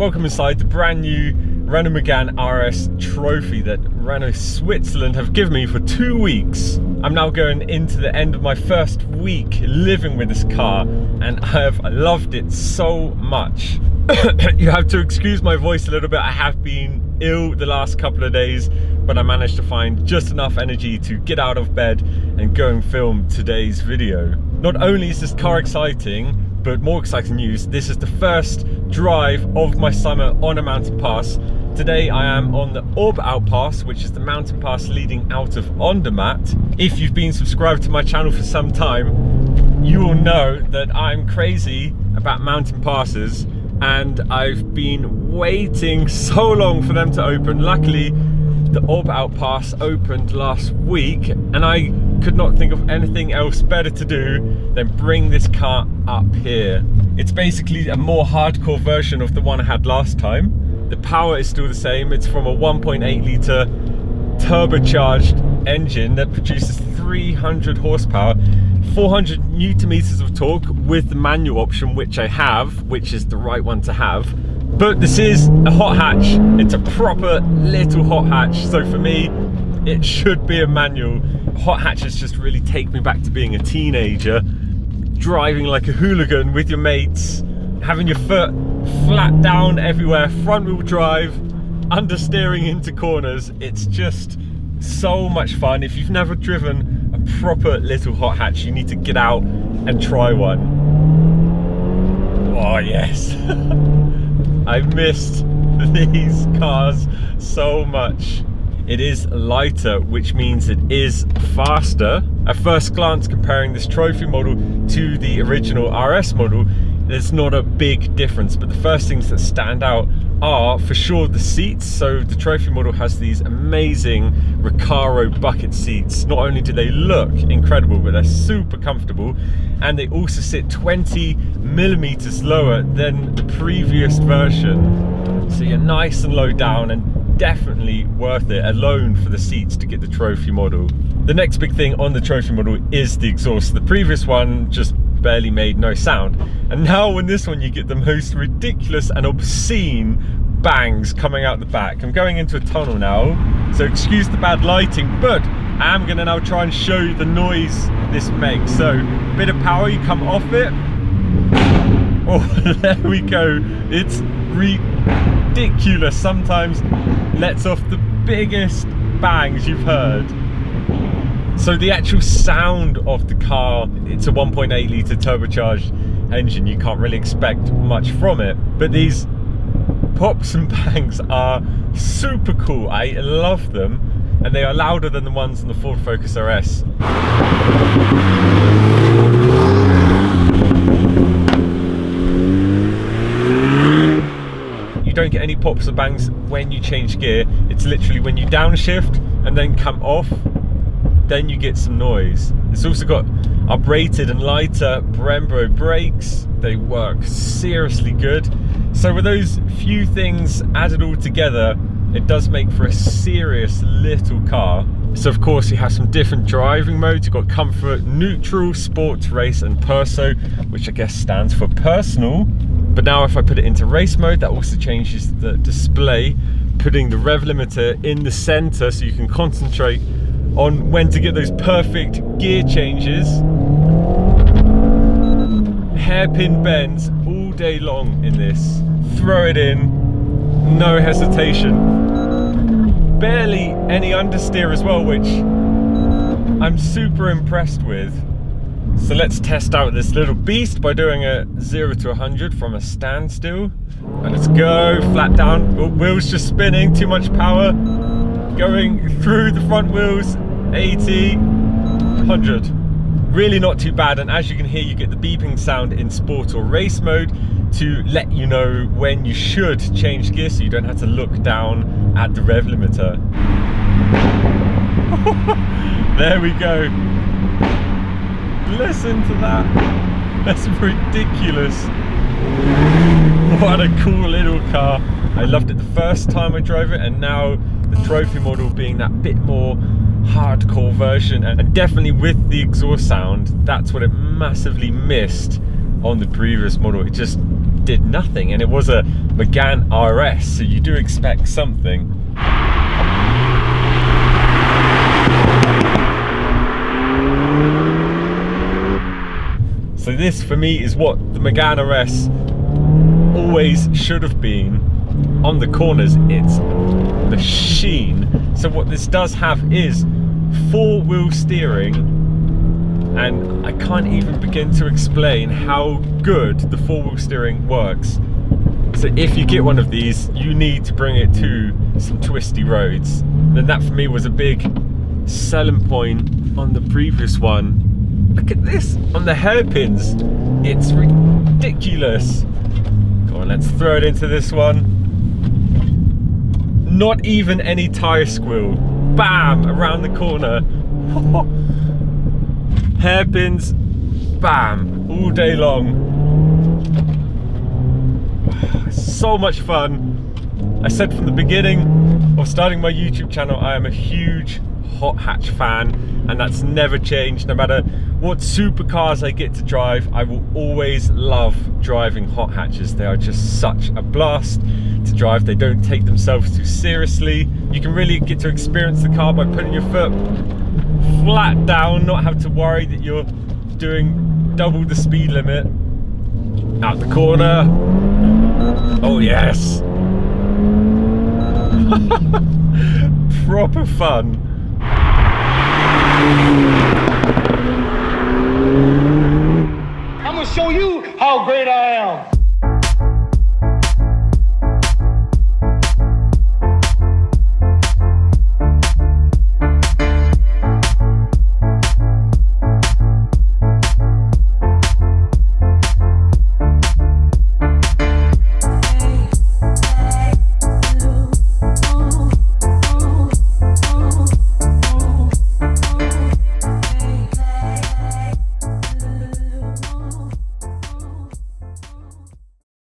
welcome inside the brand new Renault Megane RS trophy that Renault Switzerland have given me for 2 weeks. I'm now going into the end of my first week living with this car and I have loved it so much. You have to excuse my voice a little bit. I have been ill the last couple of days, but I managed to find just enough energy to get out of bed and go and film today's video. Not only is this car exciting, but more exciting news, this is the first drive of my summer on a mountain pass. Today I am on the Oberalp Pass, which is the mountain pass leading out of Andermatt. If you've been subscribed to my channel for some time, you will know that I'm crazy about mountain passes and I've been waiting so long for them to open. Luckily, the Oberalp Pass opened last week and I could not think of anything else better to do than bring this car up here. It's basically a more hardcore version of the one I had last time. The power is still the same. It's from a 1.8 litre turbocharged engine that produces 300 horsepower, 400 newton meters of torque with the manual option, which I have, which is the right one to have. But this is a hot hatch. It's a proper little hot hatch. So for me, it should be a manual. Hot hatches just really take me back to being a teenager, driving like a hooligan with your mates, having your foot flat down everywhere, front wheel drive, understeering into corners. It's just so much fun. If you've never driven a proper little hot hatch, you need to get out and try one. Oh yes. I missed these cars so much. It is lighter, which means it is faster. At first glance, comparing this trophy model to the original RS model, there's not a big difference, but the first things that stand out are for sure the seats. So the trophy model has these amazing Recaro bucket seats. Not only do they look incredible, but they're super comfortable, and they also sit 20 millimeters lower than the previous version. So you're nice and low down, and definitely worth it alone for the seats to get the trophy model. The next big thing on the trophy model is the exhaust. The previous one just barely made no sound, and now on this one you get the most ridiculous and obscene bangs coming out the back. I'm going into a tunnel now, so excuse the bad lighting, but I am going to now try and show you the noise this makes. So bit of power, you come off it. Oh, there we go. It's ridiculous. Sometimes lets off the biggest bangs you've heard. So the actual sound of the car, it's a 1.8 litre turbocharged engine. You can't really expect much from it, but these pops and bangs are super cool. I love them, and they are louder than the ones on the Ford Focus RS. You don't get any pops or bangs when you change gear. It's literally when you downshift and then come off, then you get some noise. It's also got uprated and lighter Brembo brakes. They work seriously good. So with those few things added all together, it does make for a serious little car. So of course you have some different driving modes. You've got comfort, neutral, sports, race, and perso, which I guess stands for personal. But now if I put it into race mode, that also changes the display, putting the rev limiter in the center so you can concentrate on when to get those perfect gear changes. Hairpin bends all day long in this. Throw it in, no hesitation. Barely any understeer as well, which I'm super impressed with. So let's test out this little beast by doing a 0 to 100 from a standstill. And let's go, flat down. Oh, wheels just spinning, too much power. Going through the front wheels, 80, 100. Really not too bad, and as you can hear, you get the beeping sound in sport or race mode to let you know when you should change gear, so you don't have to look down at the rev limiter. There we go. Listen to that. That's ridiculous. What a cool little car. I loved it the first time I drove it, and now the trophy model being that bit more hardcore version, and definitely with the exhaust sound, that's what it massively missed on the previous model. It just did nothing, and it was a Megane RS, so you do expect something. So this for me is what the Megane RS always should have been. On the corners it's machine. So what this does have is 4-wheel steering, and I can't even begin to explain how good the 4-wheel steering works. So if you get one of these, you need to bring it to some twisty roads. Then that for me was a big selling point on the previous one. Look at this on the hairpins, it's ridiculous. Come on, let's throw it into this one. Not even any tire squeal. Bam, around the corner. Hairpins, bam, all day long. So much fun. I said from the beginning of starting my YouTube channel, I am a huge hot hatch fan, and that's never changed. No matter what supercars I get to drive, I will always love driving hot hatches. They are just such a blast to drive. They don't take themselves too seriously. You can really get to experience the car by putting your foot flat down, not have to worry that you're doing double the speed limit. Out the corner. Oh yes. Proper fun. I'm gonna show you how great I am.